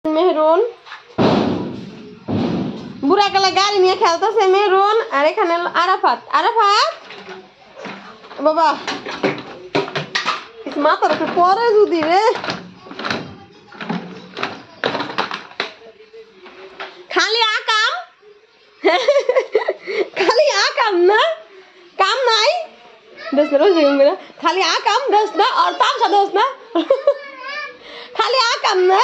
মেহরুন বুড়া কালা গাড়ি নিয়ে খেলতেছে মেহরুন আর এখানে আরাফাত বাবা মাথার উপরে পরে যদি রে খালি আকাম না কাম নাই দোস না রোজ মেরা খালি আকাম দোস না আর তামসা দোস না খালি আকাম না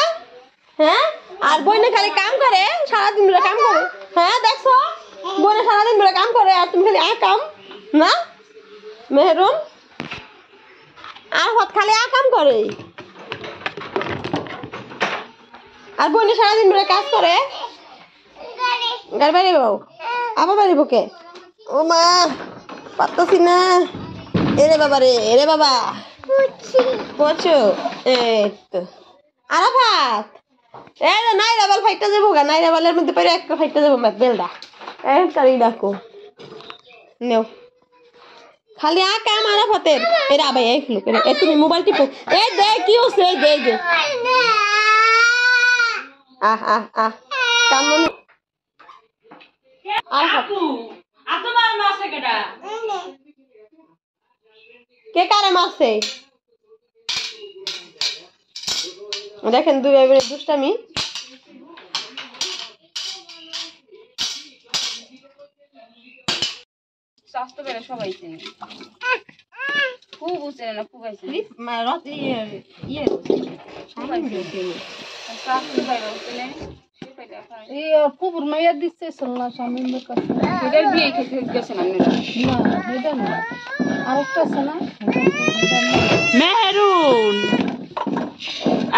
হ্যাঁ আর বইনে খালি কাম করে সারা দিন ধরে কাম করে হ্যাঁ দেখছো বইনে সারা দিন ধরে কাম করে আর তুমি খালি আকাম না মেহরুন আর হত খালি আকাম করে আর বইনে সারা দিন ধরে কাজ করে গাড়ি বাড়ি বাবু আবার বাড়ি বুকে ও মা পারতাছি না এরে বাবা পড়ছো এই তো আরাফাত এই নাই রাবাল ফাইটটা যাবো গা নাই রাবালের মধ্যে পড়ে একটা ফাইটটা যাবো ম্যাথ বেলডা এই তারি ডাকো নেও খালি কাম আরাফাতের এরা ভাই এই ফ্লুক এ তুমি মোবাইল টিপো এই দে কি হচ্ছে এই দে আহ কামন আপু মার মারছে কেডা কে কারে মারছে দেখেন দুই ভাই বোনের দুষ্টামি স্বাস্থ্য বেড়ে সবাই চেনে খুব চেনে না খুব আছে কুকুর মাইয়া দিচ্ছে সোনা স্বামীর কাছে বিয়ে গেছে না এটা না আরেকটা আছে না মেহরুন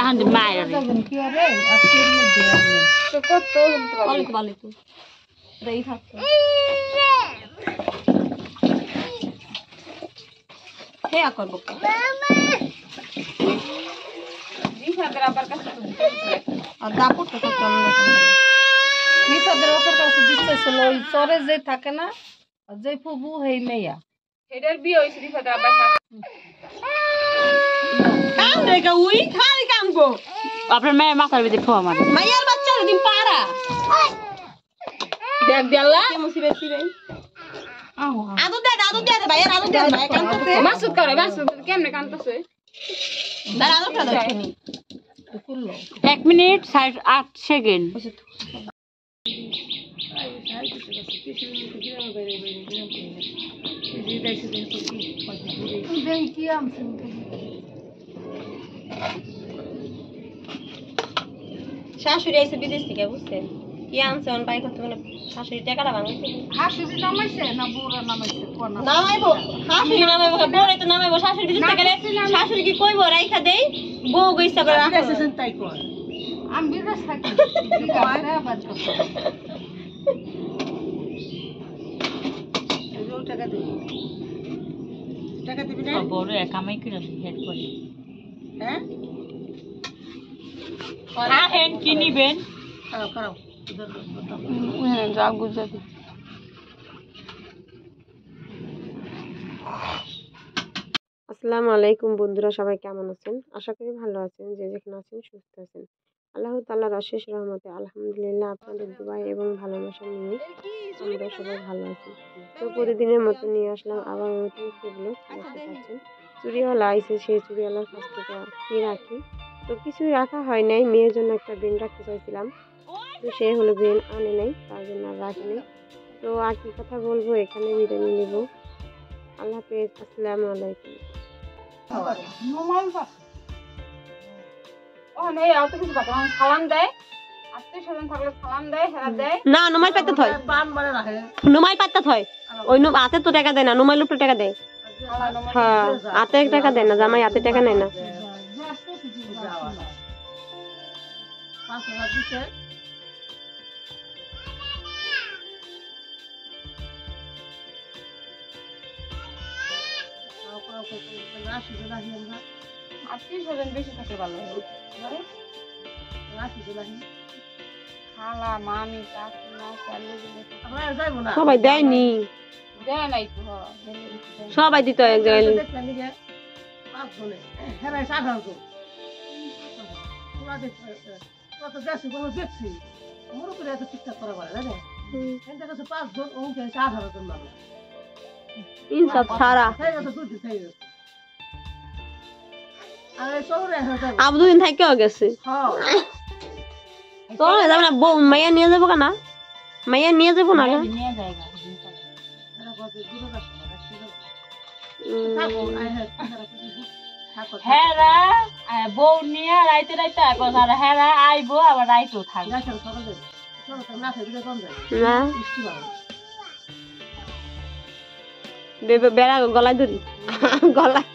আহান মায়ের কি আরে আজকের মধ্যে তো কত ভালো তো দেই থাকতো হে করব নিসাদের আবার কাছে আর দাপট তো কম নিসাদের ওপর কাছে দিচ্ছে ওই চরে যে থাকে না যে ফুবু হেই মেয়া এটার বিয়ে হইছে নিসাদের আবার কাম রেগা উই খালি কাম গো আপনার মেয়ে মাথার ভিতরে ফোয়া মারে মাইয়ার বাচ্চা দিন পারা দেখ দেলা কে মুসিবত ছি ভাই আদু দে ভাই আদু দে ভাই কানতেছে মাসুদ করে মাসুদ কেমনে কানতেছে দাঁড়া আদুটা দেখনি 1 মিনিট 8 সেকেন্ড কি আমছে শাশুড়ি আইছে বিদেশ থেকে বুঝছেন কি আনছে অন বাই করতে মানে শাশুড়ি টাকাটা ভাঙছে শাশুড়ি নামাইছে না বউরা নামাইছে কোন নামাইবো শাশুড়ি নামাইবো বউরে তো নামাইবো শাশুড়ি বিদেশ থেকে গেলে শাশুড়ি কি কইবো রাইখা দেই বউ গইছা করে রাখছেন তাই কর আমি বিদেশ থাকি ঠিক আছে বাদ করতে এই টাকা দিবি না বড় কামাই করে হেড করে হ্যাঁ আহেন কি নিবেন খাও যা গুজরাটি আসসালামু আলাইকুম বন্ধুরা সবাই কেমন আছেন আশা করি ভালো আছেন যে যেখানে আছেন সুস্থ আছেন আল্লাহ তাআলার অশেষ রহমতে আলহামদুলিল্লাহ আপনাদের দোয়া এবং ভালোবাসা নিয়ে আমরা সবাই ভালো আছি তো প্রতিদিনের মতো নিয়ে আসলাম আবার নতুন ভিডিও দেখতে পাচ্ছেন চুড়িওয়ালা আইছে সেই চুড়িওয়ালার কাছ থেকে কি রাখি তো কিছুই রাখা হয় নাই মেয়ের জন্য একটা বেন রাখতে চাইছিলাম তো সে হলো বেন আনে নাই তার জন্য আর রাখিনি তো আর কি কথা বলবো এখানে বিদায় নিব আল্লাহ হাফেজ আসসালামু আলাইকুম সালাম দেয় আত্মীয়-স্বজন থাকলে সালাম দেয় হেরা দেয় না নুমাই পাইতে থয় নুমাই পাইতে থয় ওই হাতে তো টাকা দেয় না নুমাই লোক টাকা দেয় হ্যাঁ হাতে টাকা দেয় না জামাই হাতে টাকা নেয় না আত্মীয়-স্বজন বেশি থাকে ভালো খালা মামি কাকিমা সবাই দেয়নি দেয় নাই তো সবাই দিত এক জায়গায় কত দেশে কোনো দেখছি মুরব্বীরা এত ঠিকঠাক করা পারে না এখানটা কাছে 5 জন ও গেছে 18 জন মানুষ ইনসাফ ছাড়া হয়ে গেছে 2 দিন হয়ে গেছে আর এই শহরে হয়ে আবু দুদিন থাকেও গেছে হ্যাঁ চলে যাবে না মাইয়া নিয়ে যাবো কেনা মাইয়া নিয়ে যাবো না নিয়ে যায়গা এরা কত দূরে যাচ্ছে না থাকো হেরা বউ নিয়ে রাইতে রাইতে আইব আর হেরা আইবো আবার রাইতেও থাকবে গাছের সকালে সকালে না থেকে কম যায় না বৃষ্টি ভালো বেড়া গলায় ধরি গলায়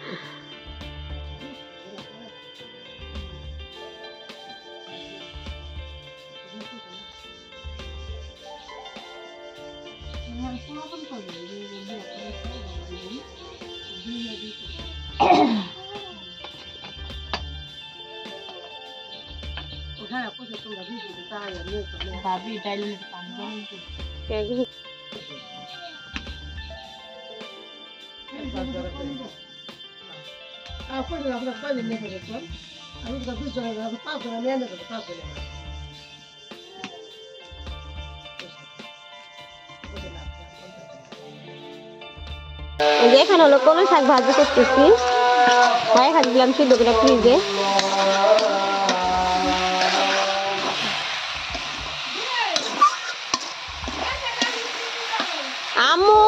ওখানে পয়সা তোমরা দিয়ে তাই নিয়ে চলে ভাবি ডাইলে পানি পয়সা আমরা কয়দিন নিয়ে ফেলেছিলাম আমি তো 2 জন 5 জন নিয়ে নেবো 5 জন এখানে হলো কোনো শাক ভাজি করতেছি ভাই খাই দিলাম সিদ্ধ করে ফ্রিজে আম্মু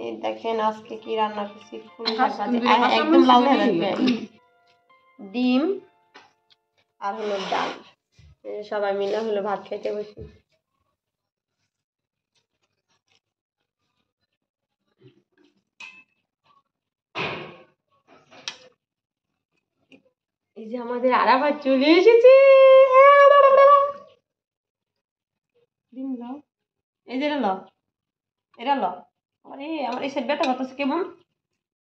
এই দেখেন আজকে কি রান্না করছি ফুল শাক ভাজি একদম লাল হয়ে যাবে ডিম আর হলো ডাল সবাই মিলে হলো ভাত খাইতে বসি এই যে আমাদের আরাফাত চলে এসেছে ডিম লাও এই যে এটা ল আরে আমার এই সাইড ব্যথা করতেছে কেমন